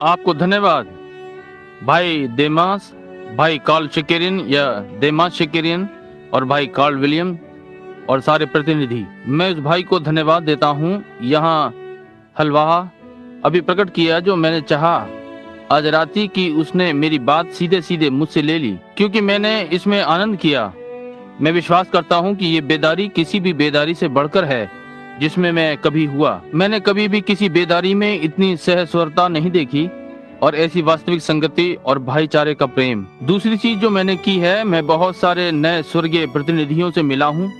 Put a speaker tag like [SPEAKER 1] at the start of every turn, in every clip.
[SPEAKER 1] आपको धन्यवाद भाई देमास, भाई कार्ल शेकेरियन या देमास शेकेरियन और भाई कार्ल विलियम और सारे प्रतिनिधि। मैं उस भाई को धन्यवाद देता हूँ यहाँ हलवा अभी प्रकट किया जो मैंने चाहा आज राती कि उसने मेरी बात सीधे सीधे मुझसे ले ली, क्योंकि मैंने इसमें आनंद किया। मैं विश्वास करता हूँ कि ये बेदारी किसी भी बेदारी से बढ़कर है जिसमें मैं कभी हुआ। मैंने कभी भी किसी बेदारी में इतनी सहस्वरता नहीं देखी और ऐसी वास्तविक संगति और भाईचारे का प्रेम। दूसरी चीज जो मैंने की है, मैं बहुत सारे नए स्वर्गीय प्रतिनिधियों से मिला हूँ,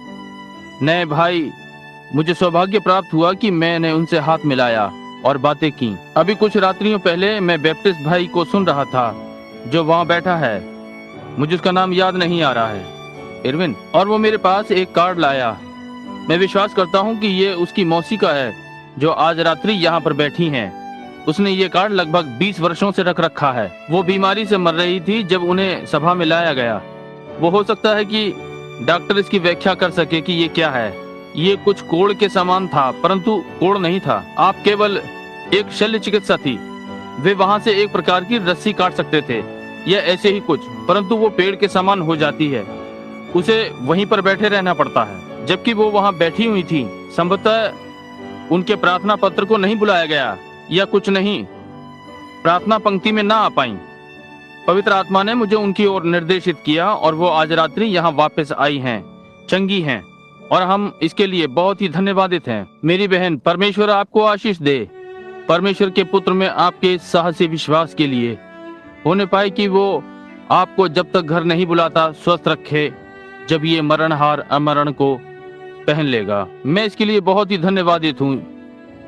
[SPEAKER 1] नए भाई। मुझे सौभाग्य प्राप्त हुआ कि मैंने उनसे हाथ मिलाया और बातें की। अभी कुछ रात्रियों पहले मैं बैप्टिस्ट भाई को सुन रहा था जो वहाँ बैठा है, मुझे उसका नाम याद नहीं आ रहा है, इरविन, और वो मेरे पास एक कार्ड लाया। मैं विश्वास करता हूँ कि ये उसकी मौसी का है जो आज रात्रि यहाँ पर बैठी हैं। उसने ये कार्ड लगभग 20 वर्षों से रख रखा है। वो बीमारी से मर रही थी जब उन्हें सभा में लाया गया। वो हो सकता है कि डॉक्टर इसकी व्याख्या कर सके कि ये क्या है। ये कुछ कोड़ के समान था, परंतु कोड़ नहीं था। आप केवल एक शल्य चिकित्सा थी। वे वहाँ से एक प्रकार की रस्सी काट सकते थे या ऐसे ही कुछ, परंतु वो पेड़ के समान हो जाती है। उसे वहीं पर बैठे रहना पड़ता है। जबकि वो वहाँ बैठी हुई थी, संभवतः उनके प्रार्थना पत्र को नहीं बुलाया गया या कुछ नहीं, प्रार्थना पंक्ति में ना आ पाई। पवित्र आत्मा ने मुझे उनकी ओर निर्देशित किया और वो आज रात्रि यहाँ वापस आई हैं, चंगी हैं, और हम इसके लिए बहुत ही धन्यवादित हैं। मेरी बहन, परमेश्वर आपको आशीष दे। परमेश्वर के पुत्र में आपके साहसी विश्वास के लिए होने पाए कि वो आपको जब तक घर नहीं बुलाता स्वस्थ रखे, जब ये मरणहार अमरण को पहन लेगा। मैं इसके लिए बहुत ही धन्यवादित हूँ,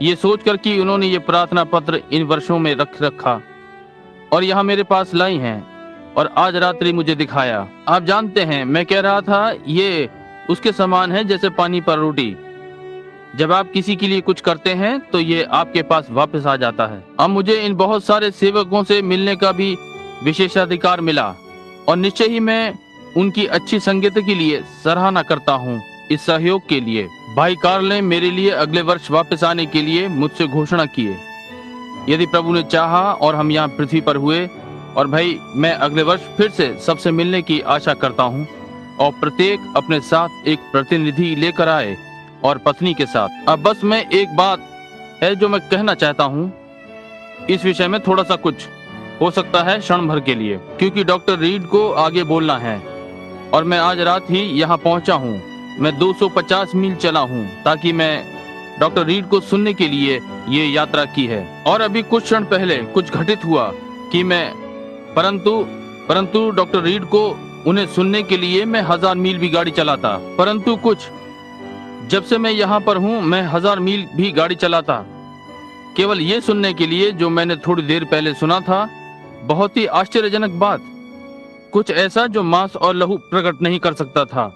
[SPEAKER 1] ये सोचकर कि उन्होंने ये प्रार्थना पत्र इन वर्षों में रख रखा और यहाँ मेरे पास लाई हैं और आज रात्रि मुझे दिखाया। आप जानते हैं, मैं कह रहा था ये उसके समान है जैसे पानी पर रोटी। जब आप किसी के लिए कुछ करते हैं तो ये आपके पास वापस आ जाता है। अब मुझे इन बहुत सारे सेवकों से मिलने का भी विशेषाधिकार मिला और निश्चय ही मैं उनकी अच्छी संगत के लिए सराहना करता हूँ। इस सहयोग के लिए भाई कार्ल ने मेरे लिए अगले वर्ष वापस आने के लिए मुझसे घोषणा किए, यदि प्रभु ने चाहा और हम यहाँ पृथ्वी पर हुए। और भाई, मैं अगले वर्ष फिर से सबसे मिलने की आशा करता हूँ और प्रत्येक अपने साथ एक प्रतिनिधि लेकर आए और पत्नी के साथ। अब बस मैं एक बात है जो मैं कहना चाहता हूँ, इस विषय में थोड़ा सा कुछ हो सकता है क्षण भर के लिए, क्योंकि डॉक्टर रीड को आगे बोलना है और मैं आज रात ही यहाँ पहुँचा हूँ। मैं 250 मील चला हूँ ताकि मैं डॉक्टर रीड को सुनने के लिए ये यात्रा की है। और अभी कुछ क्षण पहले कुछ घटित हुआ कि मैं परंतु डॉक्टर रीड को उन्हें सुनने के लिए मैं 1000 मील भी गाड़ी चलाता। परंतु कुछ जब से मैं यहाँ पर हूँ मैं 1000 मील भी गाड़ी चलाता केवल ये सुनने के लिए जो मैंने थोड़ी देर पहले सुना था। बहुत ही आश्चर्यजनक बात, कुछ ऐसा जो मांस और लहू प्रकट नहीं कर सकता था।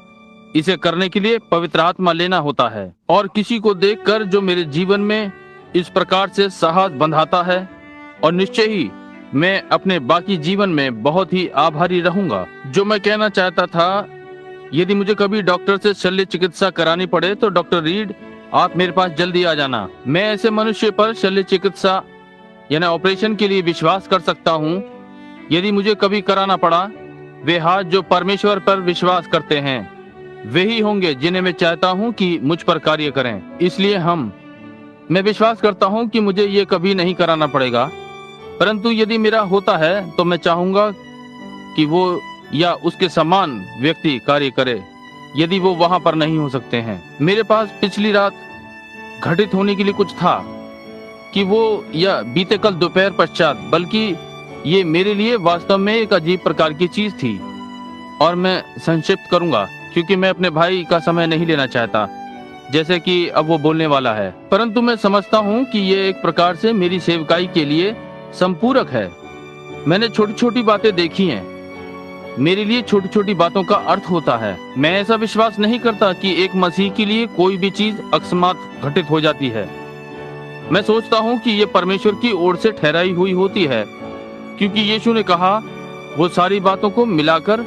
[SPEAKER 1] इसे करने के लिए पवित्र आत्मा लेना होता है और किसी को देखकर जो मेरे जीवन में इस प्रकार से साहस बंधाता है, और निश्चय ही मैं अपने बाकी जीवन में बहुत ही आभारी रहूंगा। जो मैं कहना चाहता था, यदि मुझे कभी डॉक्टर से शल्य चिकित्सा करानी पड़े तो डॉक्टर रीड, आप मेरे पास जल्दी आ जाना। मैं ऐसे मनुष्य पर शल्य चिकित्सा यानी ऑपरेशन के लिए विश्वास कर सकता हूँ। यदि मुझे कभी कराना पड़ा, वे हाथ जो परमेश्वर पर विश्वास करते हैं वे ही होंगे जिन्हें मैं चाहता हूं कि मुझ पर कार्य करें। इसलिए मैं विश्वास करता हूं कि मुझे ये कभी नहीं कराना पड़ेगा, परंतु यदि मेरा होता है तो मैं चाहूंगा कि वो या उसके समान व्यक्ति कार्य करे, यदि वो वहां पर नहीं हो सकते हैं। मेरे पास पिछली रात घटित होने के लिए कुछ था कि वो या बीते कल दोपहर पश्चात, बल्कि ये मेरे लिए वास्तव में एक अजीब प्रकार की चीज थी और मैं संक्षिप्त करूंगा क्योंकि मैं अपने भाई का समय नहीं लेना चाहता, जैसे कि अब वो बोलने वाला है। परंतु मैं समझता हूँ कि ये एक प्रकार से मेरी सेवकाई के लिए संपूरक है। मैंने छोटी छोटी बातें देखी हैं, मेरे लिए छोटी छोटी बातों का अर्थ होता है। मैं ऐसा विश्वास नहीं करता कि एक मसीह के लिए कोई भी चीज अकस्मात घटित हो जाती है। मैं सोचता हूँ कि ये परमेश्वर की ओर से ठहराई हुई होती है, क्योंकि यीशु ने कहा वो सारी बातों को मिलाकर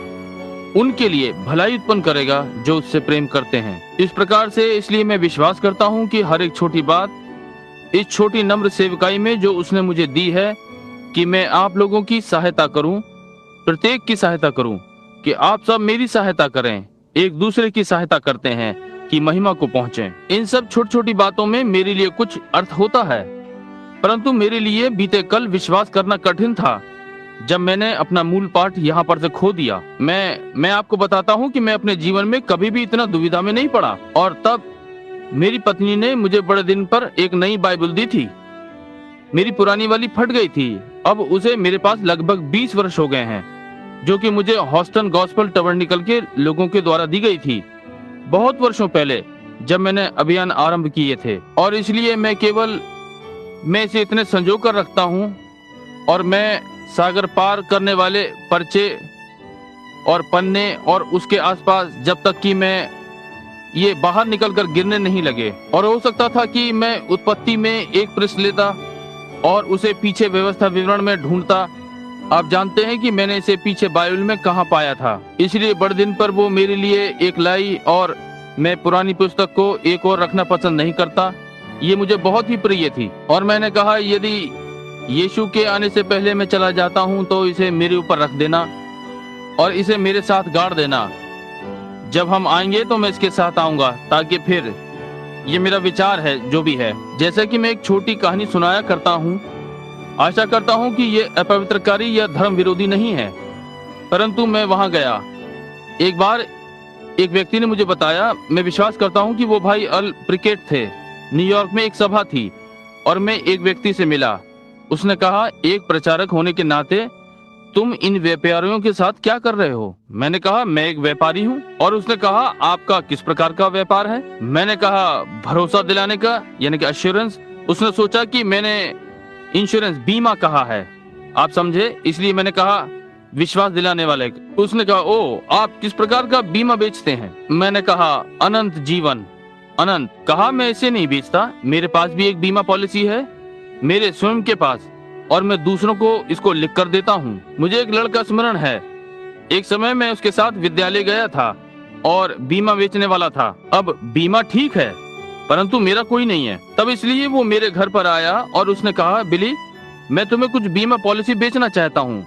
[SPEAKER 1] उनके लिए भलाई उत्पन्न करेगा जो उससे प्रेम करते हैं। इस प्रकार से इसलिए मैं विश्वास करता हूँ कि हर एक छोटी बात इस छोटी नम्र सेवकाई में जो उसने मुझे दी है, कि मैं आप लोगों की सहायता करूं, प्रत्येक की सहायता करूं, कि आप सब मेरी सहायता करें, एक दूसरे की सहायता करते हैं कि महिमा को पहुंचे। इन सब छोटी छोटी बातों में मेरे लिए कुछ अर्थ होता है, परंतु मेरे लिए बीते कल विश्वास करना कठिन था जब मैंने अपना मूल पाठ यहाँ पर से खो दिया। मैं आपको बताता हूँ कि मैं अपने जीवन में कभी भी इतना दुविधा में नहीं पड़ा। और तब मेरी पत्नी ने मुझे बड़े दिन पर एक नई बाइबल दी थी। मेरी पुरानी वाली फट गई थी। अब उसे मेरे पास लगभग 20 वर्ष हो गए हैं, जो कि मुझे हॉस्टन गॉस्पेल टबरनिकल के लोगों के द्वारा दी गई थी बहुत वर्षों पहले, जब मैंने अभियान आरंभ किए थे। और इसलिए मैं इसे इतने संजो कर रखता हूँ, और मैं सागर पार करने वाले पर्चे और पन्ने और उसके आसपास, जब तक कि मैं ये बाहर निकलकर गिरने नहीं लगे। और हो सकता था कि मैं उत्पत्ति में एक पृष्ठ लेता और उसे पीछे व्यवस्था विवरण में ढूंढता। आप जानते हैं कि मैंने इसे पीछे बाइबल में कहाँ पाया था। इसलिए बड़े दिन पर वो मेरे लिए एक लाई, और मैं पुरानी पुस्तक को एक और रखना पसंद नहीं करता। ये मुझे बहुत ही प्रिय थी। और मैंने कहा, यदि यीशु के आने से पहले मैं चला जाता हूँ तो इसे मेरे ऊपर रख देना और इसे मेरे साथ गाड़ देना। जब हम आएंगे तो मैं इसके साथ आऊंगा, ताकि फिर, ये मेरा विचार है जो भी है। जैसे कि मैं एक छोटी कहानी सुनाया करता हूँ, आशा करता हूँ कि ये अपवित्रकारी या धर्म विरोधी नहीं है, परंतु मैं वहां गया। एक बार एक व्यक्ति ने मुझे बताया, मैं विश्वास करता हूँ कि वो भाई अल प्रिकेट थे। न्यूयॉर्क में एक सभा थी और मैं एक व्यक्ति से मिला। उसने कहा, एक प्रचारक होने के नाते तुम इन व्यापारियों के साथ क्या कर रहे हो? मैंने कहा, मैं एक व्यापारी हूँ। और उसने कहा, आपका किस प्रकार का व्यापार है? मैंने कहा, भरोसा दिलाने का, यानी कि एश्योरेंस। उसने सोचा कि मैंने इंश्योरेंस, बीमा कहा है, आप समझे, इसलिए मैंने कहा विश्वास दिलाने वाले। उसने कहा, ओ, आप किस प्रकार का बीमा बेचते हैं? मैंने कहा, अनंत जीवन। अनंत। कहा, मैं इसे नहीं बेचता, मेरे पास भी एक बीमा पॉलिसी है, मेरे स्वयं के पास, और मैं दूसरों को इसको लिख कर देता हूँ। मुझे एक लड़का स्मरण है, एक समय मैं उसके साथ विद्यालय गया था और बीमा बेचने वाला था। अब बीमा ठीक है, परंतु मेरा कोई नहीं है। तब इसलिए वो मेरे घर पर आया और उसने कहा, बिली, मैं तुम्हें कुछ बीमा पॉलिसी बेचना चाहता हूँ।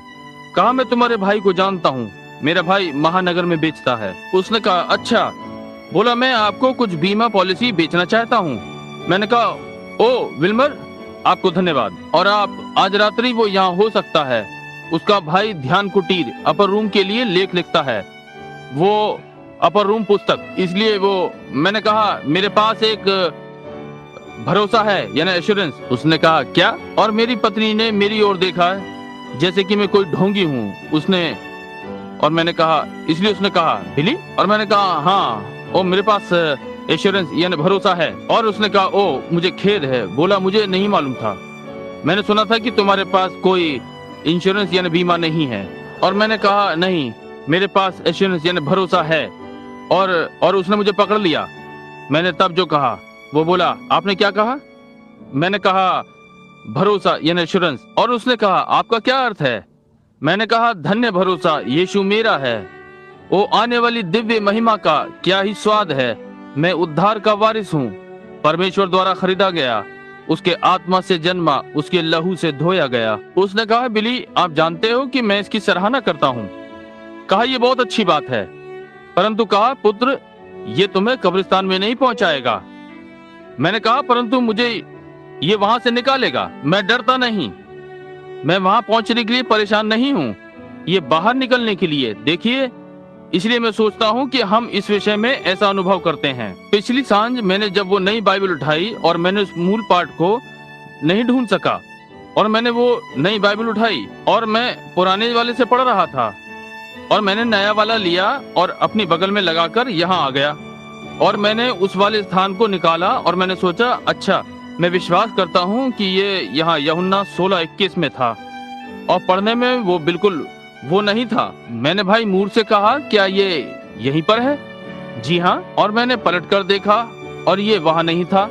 [SPEAKER 1] कहा, मैं तुम्हारे भाई को जानता हूँ, मेरा भाई महानगर में बेचता है। उसने कहा, अच्छा। बोला, मैं आपको कुछ बीमा पॉलिसी बेचना चाहता हूँ। मैंने कहा, ओ विल्मर, आपको धन्यवाद। और आप आज रात्रि वो यहाँ हो सकता है। उसका भाई ध्यान कुटीर अपर रूम के लिए लेख लिखता है, वो अपर रूम पुस्तक, इसलिए वो। मैंने कहा, मेरे पास एक भरोसा है, यानी एश्योरेंस। उसने कहा, क्या? और मेरी पत्नी ने मेरी ओर देखा जैसे कि मैं कोई ढोंगी हूँ। और मैंने कहा, इसलिए उसने कहा, बिली? और मैंने कहा, हाँ, ओ, मेरे पास एश्योरेंस यानी भरोसा है। और उसने कहा, ओ, मुझे खेद है। बोला, मुझे नहीं मालूम था, मैंने सुना था कि तुम्हारे पास कोई इंश्योरेंस यानी बीमा नहीं है। और मैंने कहा, नहीं, मेरे पास एश्योरेंस यानी भरोसा है। और उसने मुझे पकड़ लिया। मैंने तब जो कहा, वो बोला, आपने क्या कहा? मैंने कहा, भरोसा यानी एश्योरेंस। और उसने कहा, आपका क्या अर्थ है? मैंने कहा, धन्य भरोसा यीशु मेरा है, वो आने वाली दिव्य महिमा का क्या ही स्वाद है। मैं उद्धार का वारिस हूँ, परमेश्वर द्वारा खरीदा गया, उसके आत्मा से जन्मा, उसके लहू से धोया गया। उसने कहा, बिली, आप जानते हो कि मैं इसकी सराहना करता हूँ। कहा, ये बहुत अच्छी बात है, परंतु कहा, पुत्र, ये तुम्हें कब्रिस्तान में नहीं पहुंचाएगा। मैंने कहा, परंतु मुझे ये वहां से निकालेगा। मैं डरता नहीं, मैं वहां पहुंचने के लिए परेशान नहीं हूँ, ये बाहर निकलने के लिए। देखिए, इसलिए मैं सोचता हूँ कि हम इस विषय में ऐसा अनुभव करते हैं। पिछली सांझ मैंने जब वो नई बाइबल उठाई और मैंने उस मूल पाठ को नहीं ढूंढ सका, और मैंने वो नई बाइबल उठाई और मैं पुराने वाले से पढ़ रहा था, और मैंने नया वाला लिया और अपनी बगल में लगाकर यहाँ आ गया, और मैंने उस वाले स्थान को निकाला और मैंने सोचा, अच्छा, मैं विश्वास करता हूँ कि ये यहाँ यूहन्ना 16:21 में था, और पढ़ने में वो बिल्कुल वो नहीं था। मैंने भाई मूर से कहा, क्या ये यहीं पर है? जी हाँ। और मैंने पलट कर देखा और ये वहाँ नहीं था,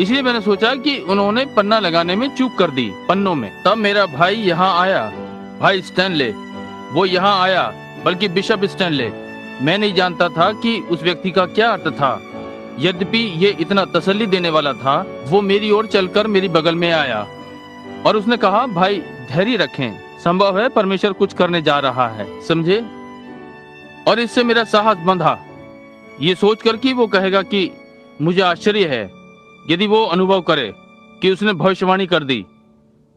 [SPEAKER 1] इसलिए मैंने सोचा कि उन्होंने पन्ना लगाने में चूक कर दी, पन्नों में। तब मेरा भाई यहाँ आया, भाई स्टैनले, वो यहाँ आया, बल्कि बिशप स्टैनले। मैं नहीं जानता था कि उस व्यक्ति का क्या अर्थ था, यद्यपि ये इतना तसल्ली देने वाला था। वो मेरी ओर चलकर मेरी बगल में आया और उसने कहा, भाई धैर्य रखें, संभव है परमेश्वर कुछ करने जा रहा है, समझे। और इससे मेरा साहस बंधा, ये सोचकर कि वो कहेगा कि मुझे आश्चर्य है यदि वो अनुभव करे कि उसने भविष्यवाणी कर दी,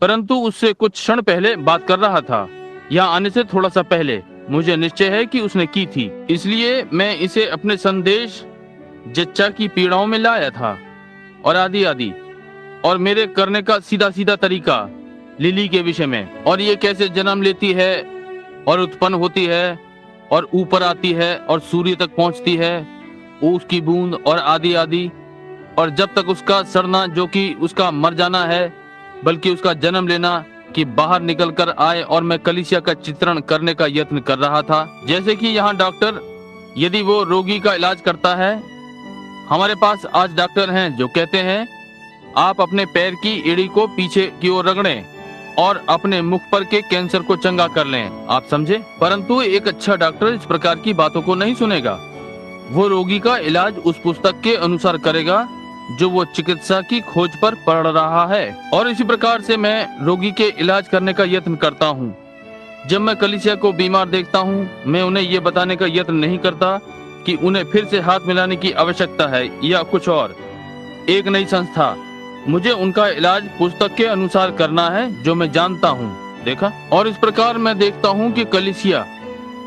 [SPEAKER 1] परंतु उससे कुछ क्षण पहले बात कर रहा था, यहाँ आने से थोड़ा सा पहले मुझे निश्चय है कि उसने की थी। इसलिए मैं इसे अपने संदेश जच्चा की पीड़ाओं में लाया था और आदि आदि, और मेरे करने का सीधा सीधा तरीका लिली के विषय में, और ये कैसे जन्म लेती है और उत्पन्न होती है और ऊपर आती है और सूर्य तक पहुंचती है, उसकी बूंद और आदि आदि, और जब तक उसका सड़ना जो कि उसका मर जाना है, बल्कि उसका जन्म लेना कि बाहर निकल कर आए। और मैं कलीसिया का चित्रण करने का यत्न कर रहा था, जैसे कि यहाँ डॉक्टर यदि वो रोगी का इलाज करता है, हमारे पास आज डॉक्टर हैं जो कहते हैं आप अपने पैर की एड़ी को पीछे की ओर रगड़ें और अपने मुख पर के कैंसर को चंगा कर लें, आप समझे। परंतु एक अच्छा डॉक्टर इस प्रकार की बातों को नहीं सुनेगा, वो रोगी का इलाज उस पुस्तक के अनुसार करेगा जो वो चिकित्सा की खोज पर पढ़ रहा है। और इसी प्रकार से मैं रोगी के इलाज करने का यत्न करता हूँ। जब मैं कलीसिया को बीमार देखता हूँ, मैं उन्हें ये बताने का यत्न नहीं करता कि उन्हें फिर से हाथ मिलाने की आवश्यकता है या कुछ और, एक नई संस्था। मुझे उनका इलाज पुस्तक के अनुसार करना है जो मैं जानता हूँ, देखा। और इस प्रकार मैं देखता हूँ कि कलीसिया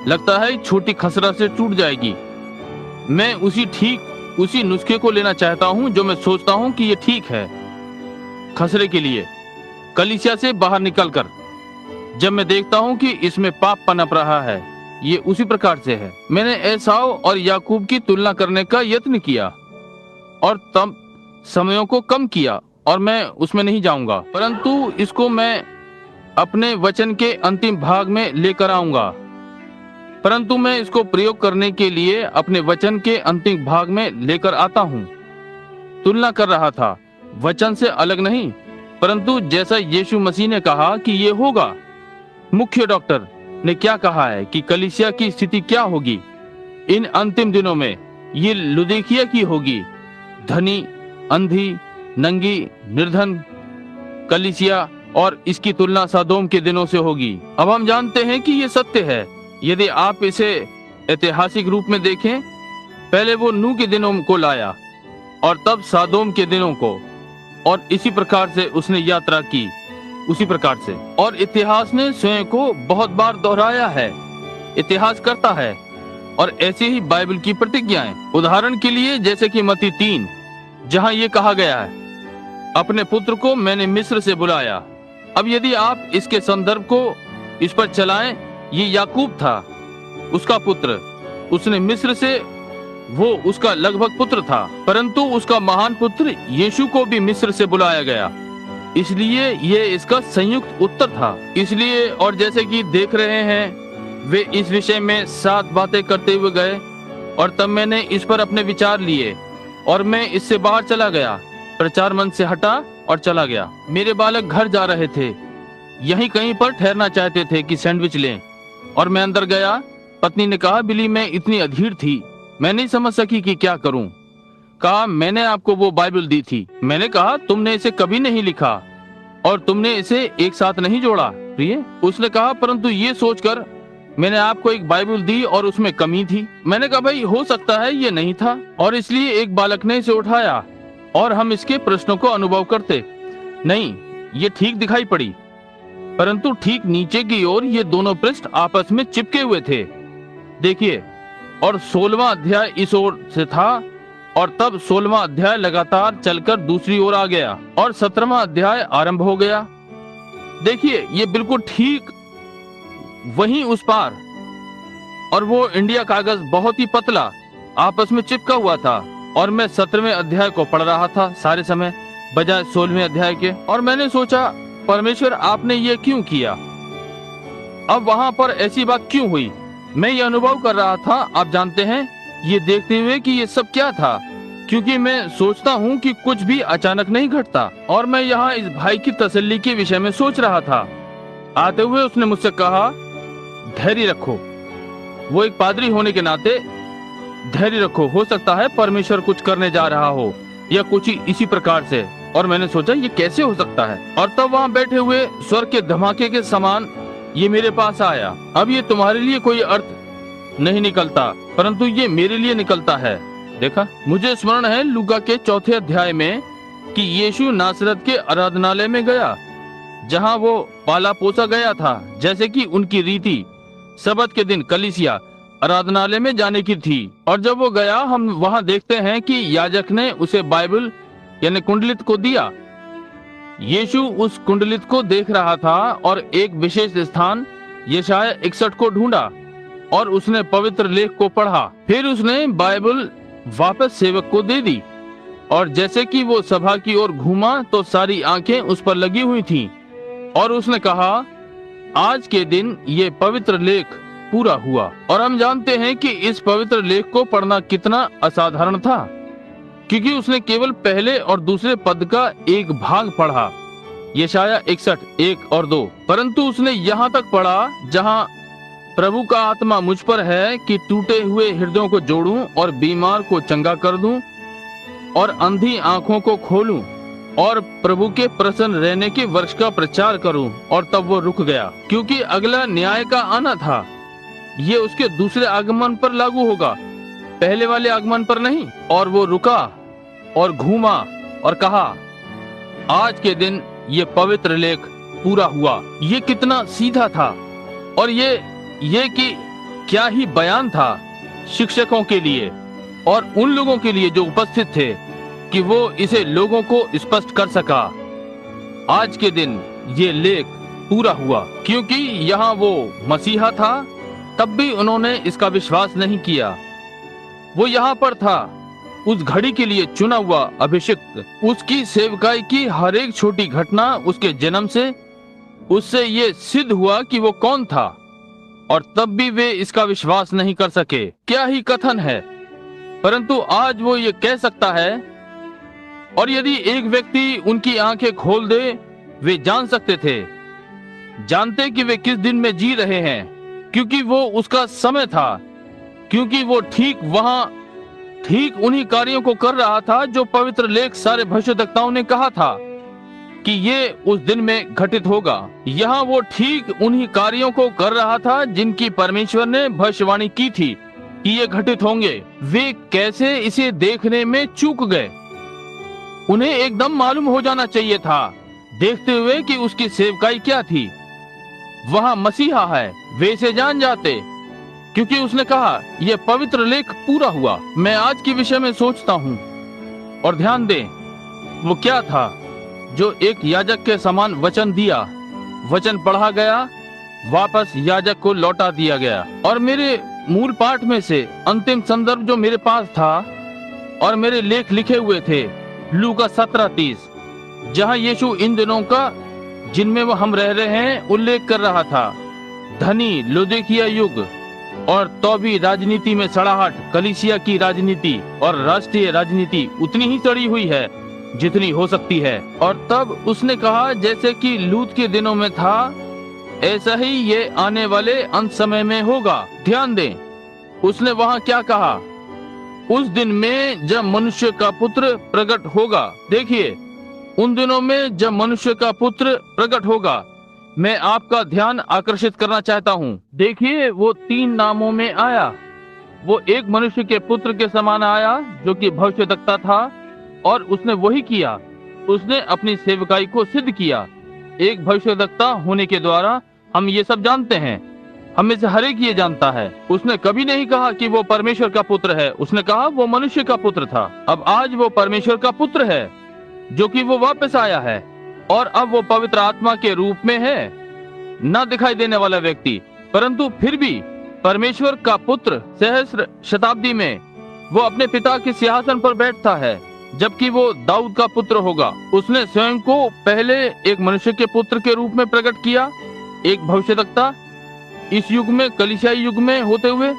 [SPEAKER 1] लगता है छोटी खसरा से टूट जाएगी। मैं उसी नुस्खे को लेना चाहता हूं जो मैं सोचता हूं कि ये ठीक है खसरे के लिए, कलीसिया से बाहर निकलकर। जब मैं देखता हूं कि इसमें पाप पनप रहा है, ये उसी प्रकार से है। मैंने एसाव और याकूब की तुलना करने का यत्न किया और तब समयों को कम किया, और मैं उसमें नहीं जाऊंगा, परंतु इसको मैं अपने वचन के अंतिम भाग में लेकर आऊंगा। परंतु मैं इसको प्रयोग करने के लिए अपने वचन के अंतिम भाग में लेकर आता हूँ। तुलना कर रहा था, वचन से अलग नहीं, परंतु जैसा यीशु मसीह ने कहा कि ये होगा। मुख्य डॉक्टर ने क्या कहा है कि कलीसिया की स्थिति क्या होगी इन अंतिम दिनों में। ये लुदीकिया की होगी, धनी, अंधी, नंगी, निर्धन कलीसिया, और इसकी तुलना सदोम के दिनों से होगी। अब हम जानते हैं कि ये सत्य है। यदि आप इसे ऐतिहासिक रूप में देखें, पहले वो नूह के दिनों को लाया और तब सदोम के दिनों को, और इसी प्रकार से उसने यात्रा की, उसी प्रकार से। और इतिहास ने स्वयं को बहुत बार दोहराया है, इतिहास करता है, और ऐसे ही बाइबल की प्रतिज्ञाएं। उदाहरण के लिए जैसे कि मत्ती 3, जहां ये कहा गया है, अपने पुत्र को मैंने मिस्र से बुलाया। अब यदि आप इसके संदर्भ को इस पर चलाएं, ये याकूब था, उसका पुत्र, उसने मिस्र से, वो उसका लगभग पुत्र था, परंतु उसका महान पुत्र यीशु को भी मिस्र से बुलाया गया, इसलिए ये इसका संयुक्त उत्तर था। इसलिए, और जैसे कि देख रहे हैं, वे इस विषय में 7 बातें करते हुए गए, और तब मैंने इस पर अपने विचार लिए और मैं इससे बाहर चला गया, प्रचार मंच से हटा और चला गया। मेरे बालक घर जा रहे थे, यहीं कहीं पर ठहरना चाहते थे कि सैंडविच लें, और मैं अंदर गया। पत्नी ने कहा, बिली मैं इतनी अधीर थी, मैं नहीं समझ सकी कि क्या करूं। कहा, मैंने आपको वो बाइबल दी थी। मैंने कहा, तुमने इसे कभी नहीं लिखा और तुमने इसे एक साथ नहीं जोड़ा प्रिय। उसने कहा, परंतु ये सोचकर मैंने आपको एक बाइबल दी और उसमें कमी थी। मैंने कहा, भाई हो सकता है ये नहीं था, और इसलिए एक बालक ने इसे उठाया और हम इसके प्रश्नों को अनुभव करते। नहीं, ये ठीक दिखाई पड़ी, परंतु ठीक नीचे की ओर ये दोनों पृष्ठ आपस में चिपके हुए थे, देखिए। और 16वां अध्याय इस ओर से था, और तब 16वां अध्याय लगातार चलकर दूसरी ओर आ गया और 17वां अध्याय आरंभ हो गया। देखिए, ये बिल्कुल ठीक वहीं उस पार, और वो इंडिया कागज बहुत ही पतला आपस में चिपका हुआ था, और मैं 17वें अध्याय को पढ़ रहा था सारे समय बजाय 16वें अध्याय के। और मैंने सोचा, परमेश्वर आपने ये क्यों किया? अब वहां पर ऐसी बात क्यों हुई? मैं ये अनुभव कर रहा था, आप जानते हैं, ये देखते हुए कि ये सब क्या था, क्योंकि मैं सोचता हूँ कि कुछ भी अचानक नहीं घटता। और मैं यहाँ इस भाई की तसल्ली के विषय में सोच रहा था। आते हुए उसने मुझसे कहा, धैर्य रखो। वो एक पादरी होने के नाते, धैर्य रखो, हो सकता है परमेश्वर कुछ करने जा रहा हो या कुछ इसी प्रकार से। और मैंने सोचा ये कैसे हो सकता है। और तब वहाँ बैठे हुए स्वर के धमाके के समान ये मेरे पास आया। अब ये तुम्हारे लिए कोई अर्थ नहीं निकलता, परंतु ये मेरे लिए निकलता है। देखा, मुझे स्मरण है लूका के 4 अध्याय में कि यीशु नासरत के आराधनालय में गया, जहाँ वो पाला पोसा गया था, जैसे कि उनकी रीति सबत के दिन कलीसिया आराधनालय में जाने की थी। और जब वो गया, हम वहाँ देखते हैं कि याजक ने उसे बाइबल यानी कुंडलित को दिया। यीशु उस कुंडलित को देख रहा था और एक विशेष स्थान यशाया 61 को ढूंढा और उसने पवित्र लेख को पढ़ा। फिर उसने बाइबल वापस सेवक को दे दी और जैसे कि वो सभा की ओर घूमा तो सारी आंखें उस पर लगी हुई थीं और उसने कहा, आज के दिन ये पवित्र लेख पूरा हुआ। और हम जानते हैं कि इस पवित्र लेख को पढ़ना कितना असाधारण था, क्योंकि उसने केवल पहले और दूसरे पद का एक भाग पढ़ा, यशाया 61 1 और 2। परंतु उसने यहाँ तक पढ़ा जहाँ प्रभु का आत्मा मुझ पर है कि टूटे हुए हृदयों को जोड़ूं और बीमार को चंगा कर दूं और अंधी आंखों को खोलूं और प्रभु के प्रसन्न रहने के वर्ष का प्रचार करूं। और तब वो रुक गया, क्योंकि अगला न्याय का आना था। ये उसके दूसरे आगमन पर लागू होगा, पहले वाले आगमन पर नहीं। और वो रुका और घूमा और कहा, आज के दिन ये पवित्र लेख पूरा हुआ। ये कितना सीधा था और ये कि क्या ही बयान था शिक्षकों के लिए और उन लोगों के लिए जो उपस्थित थे कि वो इसे लोगों को स्पष्ट कर सका। आज के दिन ये लेख पूरा हुआ, क्योंकि यहाँ वो मसीहा था, तब भी उन्होंने इसका विश्वास नहीं किया। वो यहाँ पर था, उस घड़ी के लिए चुना हुआ अभिषिक्त। उसकी सेवकाई की हर एक छोटी घटना उसके जन्म से उससे ये सिद्ध हुआ कि वो कौन था, और तब भी वे इसका विश्वास नहीं कर सके। क्या ही कथन है, परंतु आज वो ये कह सकता है। और यदि एक व्यक्ति उनकी आंखें खोल दे, वे जान सकते थे, जानते कि वे किस दिन में जी रहे हैं, क्योंकि वो उसका समय था, क्योंकि वो ठीक उन्हीं कार्यों को कर रहा था जो पवित्र लेख सारे भविष्यद्वक्ताओं ने कहा था कि ये उस दिन में घटित होगा। यहाँ वो ठीक उन्हीं कार्यों को कर रहा था जिनकी परमेश्वर ने भविष्यवाणी की थी कि ये घटित होंगे। वे कैसे इसे देखने में चूक गए? उन्हें एकदम मालूम हो जाना चाहिए था, देखते हुए कि उसकी सेवकाई क्या थी। वहाँ मसीहा है, वे इसे जान जाते, क्योंकि उसने कहा यह पवित्र लेख पूरा हुआ। मैं आज के विषय में सोचता हूँ, और ध्यान दें, वो क्या था जो एक याजक के समान वचन दिया। वचन पढ़ा गया, वापस याजक को लौटा दिया गया। और मेरे मूल पाठ में से अंतिम संदर्भ जो मेरे पास था और मेरे लेख लिखे हुए थे, लूका 17:30, जहाँ यीशु इन दिनों का जिनमें वो हम रह रहे हैं उल्लेख कर रहा था। धनी लौदीकिया युग और तो भी राजनीति में सड़ाहट, कलीसिया की राजनीति और राष्ट्रीय राजनीति उतनी ही सड़ी हुई है जितनी हो सकती है। और तब उसने कहा, जैसे कि लूत के दिनों में था, ऐसा ही ये आने वाले अंत समय में होगा। ध्यान दें, उसने वहाँ क्या कहा, उस दिन में जब मनुष्य का पुत्र प्रकट होगा। देखिए, उन दिनों में जब मनुष्य का पुत्र प्रकट होगा, मैं आपका ध्यान आकर्षित करना चाहता हूँ। देखिए, वो 3 नामों में आया। वो एक मनुष्य के पुत्र के समान आया जो कि भविष्यद्वक्ता था, और उसने वही किया। उसने अपनी सेवकाई को सिद्ध किया। एक भविष्यद्वक्ता होने के द्वारा हम ये सब जानते हैं, हमें से हर एक ये जानता है। उसने कभी नहीं कहा कि वो परमेश्वर का पुत्र है, उसने कहा वो मनुष्य का पुत्र था। अब आज वो परमेश्वर का पुत्र है, जो कि वो वापस आया है, और अब वो पवित्र आत्मा के रूप में है, न दिखाई देने वाला व्यक्ति, परंतु फिर भी परमेश्वर का पुत्र। सहस्र शताब्दी में वो अपने पिता के सिंहासन पर बैठता है, जबकि वो दाऊद का पुत्र होगा। उसने स्वयं को पहले एक मनुष्य के पुत्र के रूप में प्रकट किया, एक भविष्यद्वक्ता, इस युग में कलीसियाई युग में होते हुए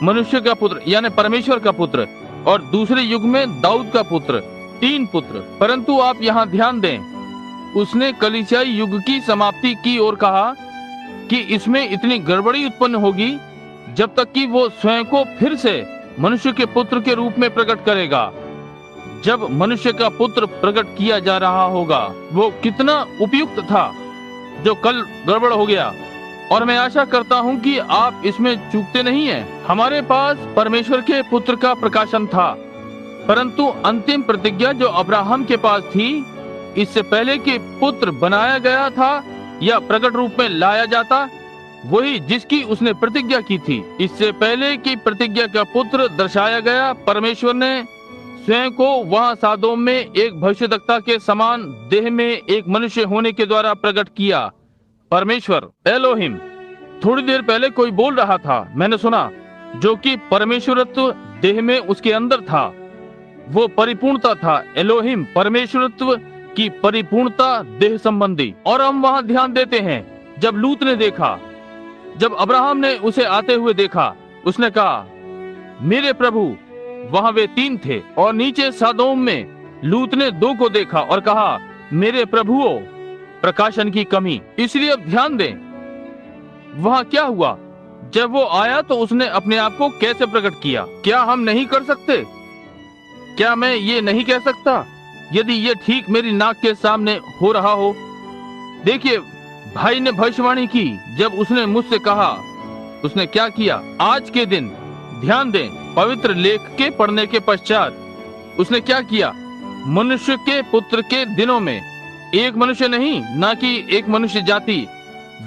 [SPEAKER 1] मनुष्य का पुत्र यानी परमेश्वर का पुत्र, और दूसरे युग में दाऊद का पुत्र, 3 पुत्र। परंतु आप यहाँ ध्यान दें, उसने कलीसियाई युग की समाप्ति की ओर कहा कि इसमें इतनी गड़बड़ी उत्पन्न होगी जब तक कि वो स्वयं को फिर से मनुष्य के पुत्र के रूप में प्रकट करेगा। जब मनुष्य का पुत्र प्रकट किया जा रहा होगा। वो कितना उपयुक्त था जो कल गड़बड़ हो गया, और मैं आशा करता हूं कि आप इसमें चूकते नहीं हैं। हमारे पास परमेश्वर के पुत्र का प्रकाशन था, परंतु अंतिम प्रतिज्ञा जो अब्राहम के पास थी, इससे पहले कि पुत्र बनाया गया था या प्रकट रूप में लाया जाता, वही जिसकी उसने प्रतिज्ञा की थी। इससे पहले कि प्रतिज्ञा का पुत्र दर्शाया गया, परमेश्वर ने स्वयं को वहां सादोम में एक भविष्यद्वक्ता के समान देह में एक मनुष्य होने के द्वारा प्रकट किया। परमेश्वर एलोहिम। थोड़ी देर पहले कोई बोल रहा था, मैंने सुना, जो कि परमेश्वरत्व देह में उसके अंदर था। वो परिपूर्णता था। एलोहिम परमेश्वरत्व की परिपूर्णता देह संबंधी। और हम वहां ध्यान देते हैं, जब लूत ने देखा, जब अब्राहम ने उसे आते हुए देखा, उसने कहा, मेरे प्रभु। वहां वे 3 थे, और नीचे सादोम में लूत ने 2 को देखा और कहा, मेरे प्रभुओ। प्रकाशन की कमी। इसलिए अब ध्यान दें, वहां क्या हुआ। जब वो आया तो उसने अपने आप को कैसे प्रकट किया। क्या हम नहीं कर सकते? क्या मैं ये नहीं कह सकता, यदि ये ठीक मेरी नाक के सामने हो रहा हो? देखिए, भाई ने भविष्यवाणी की। जब उसने मुझसे कहा, उसने क्या किया? आज के दिन ध्यान दें, पवित्र लेख के पढ़ने के पश्चात उसने क्या किया? मनुष्य के पुत्र के दिनों में एक मनुष्य नहीं, ना कि एक मनुष्य जाति,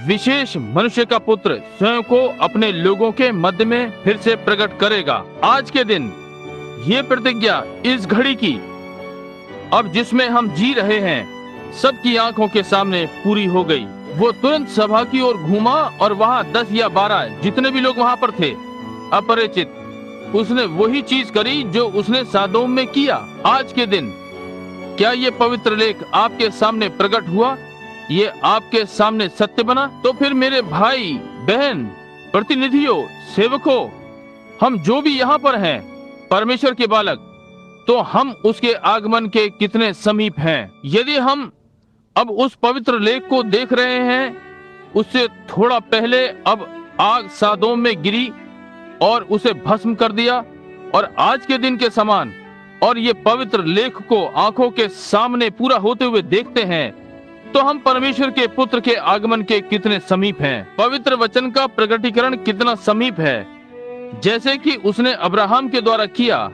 [SPEAKER 1] विशेष मनुष्य का पुत्र स्वयं को अपने लोगों के मध्य में फिर से प्रकट करेगा। आज के दिन ये प्रतिज्ञा इस घड़ी की, अब जिसमें हम जी रहे हैं, सबकी आंखों के सामने पूरी हो गई। वो तुरंत सभा की ओर घूमा, और वहां 10 या 12 जितने भी लोग वहां पर थे, अपरिचित, उसने वही चीज करी जो उसने सादोम में किया। आज के दिन क्या ये पवित्र लेख आपके सामने प्रकट हुआ? ये आपके सामने सत्य बना? तो फिर मेरे भाई बहन, प्रतिनिधियों, सेवकों, हम जो भी यहाँ पर हैं, परमेश्वर के बालक, तो हम उसके आगमन के कितने समीप हैं। यदि हम अब उस पवित्र लेख को देख रहे हैं, उससे थोड़ा पहले अब आग सादोम में गिरी और उसे भस्म कर दिया, और आज के दिन के समान, और ये पवित्र लेख को आंखों के सामने पूरा होते हुए देखते हैं, तो हम परमेश्वर के पुत्र के आगमन के कितने समीप हैं। पवित्र वचन का प्रकटीकरण कितना समीप है, जैसे कि उसने अब्राहम के द्वारा किया,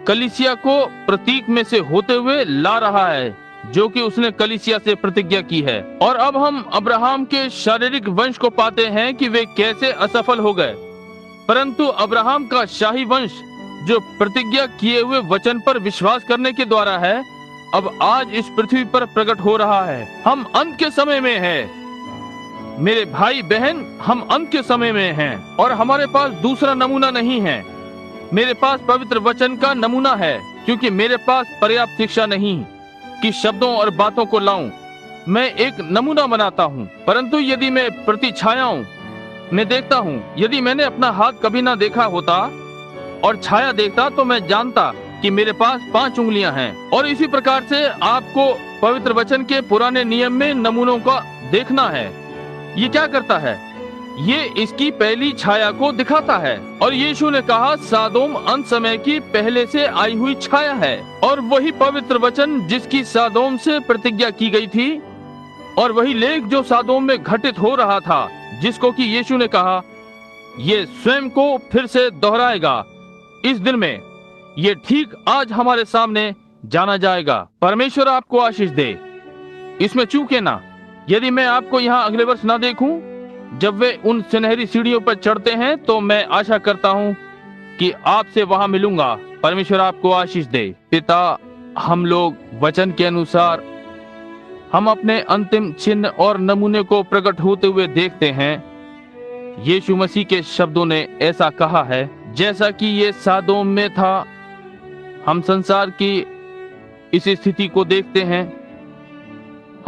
[SPEAKER 1] कलीसिया को प्रतीक में से होते हुए ला रहा है, जो कि उसने कलीसिया से प्रतिज्ञा की है। और अब हम अब्राहम के शारीरिक वंश को पाते हैं कि वे कैसे असफल हो गए, परंतु अब्राहम का शाही वंश जो प्रतिज्ञा किए हुए वचन पर विश्वास करने के द्वारा है, अब आज इस पृथ्वी पर प्रकट हो रहा है। हम अंत के समय में हैं मेरे भाई बहन, हम अंत के समय में हैं, और हमारे पास दूसरा नमूना नहीं है। मेरे पास पवित्र वचन का नमूना है, क्योंकि मेरे पास पर्याप्त शिक्षा नहीं कि शब्दों और बातों को लाऊं। मैं एक नमूना बनाता हूँ, परंतु यदि मैं प्रतिछायाओं में देखता हूँ, यदि मैंने अपना हाथ कभी ना देखा होता और छाया देखता, तो मैं जानता कि मेरे पास 5 उंगलियां हैं। और इसी प्रकार से आपको पवित्र वचन के पुराने नियम में नमूनों का देखना है। ये क्या करता है? ये इसकी पहली छाया को दिखाता है। और यीशु ने कहा, सादोम अंत समय की पहले से आई हुई छाया है। और वही पवित्र वचन जिसकी सादोम से प्रतिज्ञा की गई थी, और वही लेख जो सादोम में घटित हो रहा था, जिसको कि यीशु ने कहा, ये स्वयं को फिर से दोहराएगा इस दिन में। ये ठीक आज हमारे सामने जाना जाएगा। परमेश्वर आपको आशीष दे, इसमें चूके ना। यदि मैं आपको यहाँ अगले वर्ष ना देखूं, जब वे उन सुनहरी सीढ़ियों पर चढ़ते हैं, तो मैं आशा करता हूँ कि आपसे वहां मिलूंगा। परमेश्वर आपको आशीष दे। पिता, हम लोग वचन के अनुसार हम अपने अंतिम चिन्ह और नमूने को प्रकट होते हुए देखते हैं। यीशु मसीह के शब्दों ने ऐसा कहा है, जैसा कि ये सादोम में था। हम संसार की इस स्थिति को देखते हैं,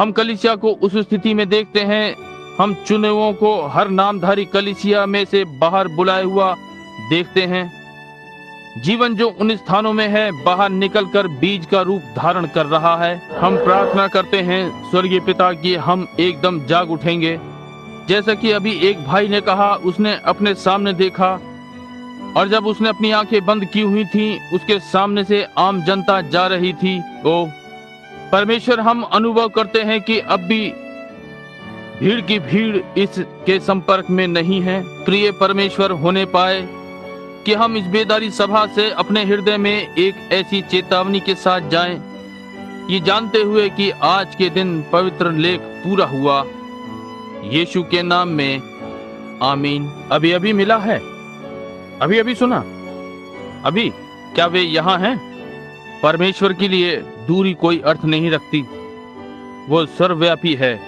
[SPEAKER 1] हम कलीसिया को उस स्थिति में देखते हैं। हम चुनेवों को हर नामधारी कलीसिया में से बाहर बुलाए हुआ देखते हैं। जीवन जो उन स्थानों में है, बाहर निकलकर बीज का रूप धारण कर रहा है। हम प्रार्थना करते हैं स्वर्गीय पिता कि हम एकदम जाग उठेंगे। जैसा कि अभी एक भाई ने कहा, उसने अपने सामने देखा और जब उसने अपनी आंखें बंद की हुई थीं, उसके सामने से आम जनता जा रही थी। ओ परमेश्वर, हम अनुभव करते हैं कि अब भी भीड़ की भीड़ इसके संपर्क में नहीं है। प्रिय परमेश्वर, होने पाए कि हम इस बेदारी सभा से अपने हृदय में एक ऐसी चेतावनी के साथ जाएं, ये जानते हुए कि आज के दिन पवित्र लेख पूरा हुआ। यीशु के नाम में आमीन। अभी अभी मिला है, अभी अभी सुना, अभी क्या वे यहाँ हैं? परमेश्वर के लिए दूरी कोई अर्थ नहीं रखती। वो सर्वव्यापी है।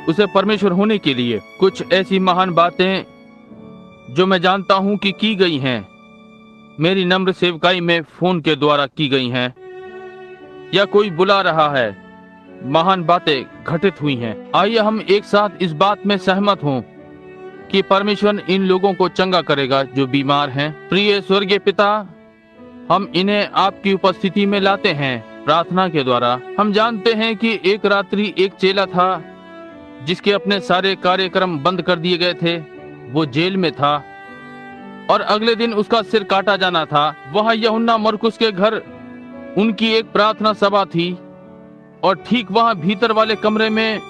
[SPEAKER 1] उसे परमेश्वर होने के लिए कुछ ऐसी महान बातें जो मैं जानता हूं कि की गई हैं, मेरी नम्र सेवकाई में फोन के द्वारा की गई हैं, या कोई बुला रहा है, महान बातें घटित हुई हैं। आइए हम एक साथ इस बात में सहमत हों कि परमेश्वर इन लोगों को चंगा करेगा जो बीमार हैं। प्रिय स्वर्गीय पिता, हम इन्हें आपकी उपस्थिति में लाते हैं प्रार्थना के द्वारा। हम जानते हैं कि एक रात्रि एक चेला था जिसके अपने सारे कार्यक्रम बंद कर दिए गए थे। वो जेल में था और अगले दिन उसका सिर काटा जाना था। वहां यूहन्ना मरकुस के घर उनकी एक प्रार्थना सभा थी और ठीक वहां भीतर वाले कमरे में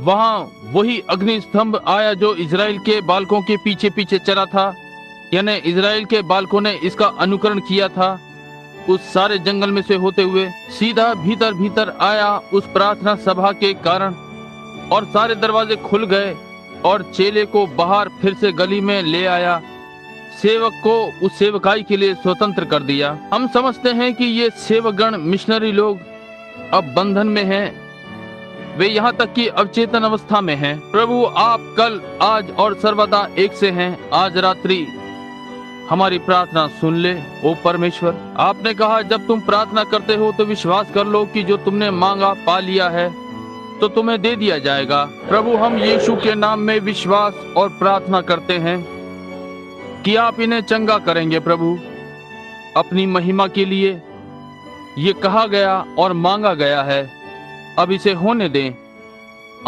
[SPEAKER 1] वहां वही अग्नि स्तंभ आया जो इजराइल के बालकों के पीछे पीछे चला था, यानी इजराइल के बालकों ने इसका अनुकरण किया था। उस सारे जंगल में से होते हुए सीधा भीतर भीतर आया उस प्रार्थना सभा के कारण, और सारे दरवाजे खुल गए और चेले को बाहर फिर से गली में ले आया। सेवक को उस सेवकाई के लिए स्वतंत्र कर दिया। हम समझते हैं कि ये सेवकगण मिशनरी लोग अब बंधन में हैं। वे यहाँ तक कि अवचेतन अवस्था में हैं। प्रभु, आप कल, आज और सर्वदा एक से हैं। आज रात्रि हमारी प्रार्थना सुन ले। ओ परमेश्वर, आपने कहा जब तुम प्रार्थना करते हो तो विश्वास कर लो कि जो तुमने मांगा पा लिया है तो तुम्हें दे दिया जाएगा। प्रभु, हम यीशु के नाम में विश्वास और प्रार्थना करते हैं कि आप इन्हें चंगा करेंगे। प्रभु, अपनी महिमा के लिए ये कहा गया और मांगा गया है, अब इसे होने दें।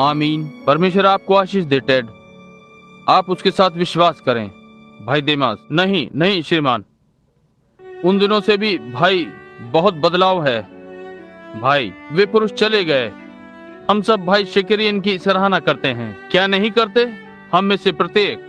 [SPEAKER 1] आमीन। परमेश्वर आपको आशीष दे। टेड, आप उसके साथ विश्वास करें। भाई देमास, नहीं श्रीमान, उन दिनों से भी भाई बहुत बदलाव है। भाई, वे पुरुष चले गए। हम सब भाई शेकेरियन की सराहना करते हैं, क्या नहीं करते? हम में से प्रत्येक